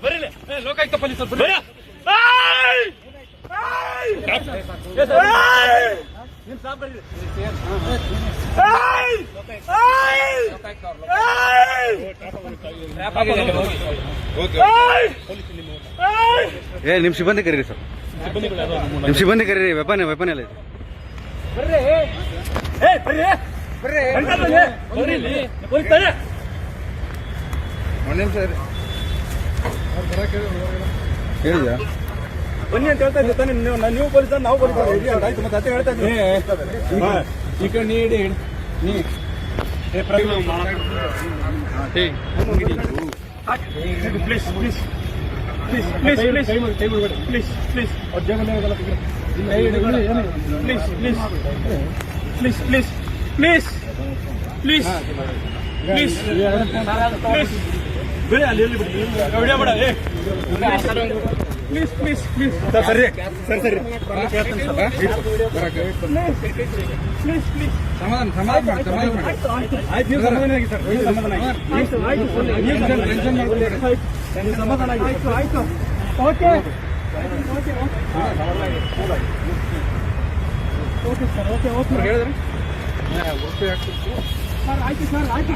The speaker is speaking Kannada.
ಬರ್ರಿ ಲೋಕಾಯುಕ್ತ ಪೊಲೀಸರು ಬರ್ರಿ. ನಿಮ್ ಸಾಬ್ ಬರ್ರಿ. ನಿಮ್ ಸಿಬ್ಬಂದಿ ಕರೀರಿ ಸರ್, ನಿಮ್ ಸಿಬ್ಬಂದಿ ಕರೀರಿ. ವೆಪನ್ ಎಲ್ಲ ಇದೆ. ಬರ್ರಿ ಬರ್ರಿ ಬರ್ರಿ ಹೇಳಿದ್ಯಾ? ಬನ್ನಿ ಅಂತ ಹೇಳ್ತಾ ಇದ್ದೀನಿ. ನೀವು ಪೊಲೀಸ್ ನಾವು ಪೊಲೀಸ್ ಆಯ್ತು. ಮತ್ತೆ ಅದೇ ಹೇಳ್ತಾ ಇದ್ದೀನಿ. ಈ ಕಡೆ ನೀಡಿ ನೀ please please please please please please please please please please please please please please ಬಿಡಿ ಅಲ್ಲಿ ಎಲ್ಲಿ ಬಿಡಿ ವಿಡಿಯೋ ಮಾಡ. ಪ್ಲೀಸ್ ಪ್ಲೀಸ್ ಪ್ಲೀಸ್ ಸರ್ ಸರಿ ಸರಿ ಸರಿ ಪ್ಲೀಸ್ ಪ್ಲೀಸ್ ಸಮಾಧಾನ ಆಯ್ತು. ನೀವು ಸಮಾಧಾನ ಆಗಿ ಸರ್, ಸಮಾಧಾನ ಆಗಿ ಸಮಾಧಾನ ಆಗಿ ಆಯ್ತು ಆಯ್ತು. Okay okay okay sir okay okay ಹೇಳಿದ್ರೆ ಸರ್ ಆಯ್ತು ಸರ್ ಆಯ್ತು.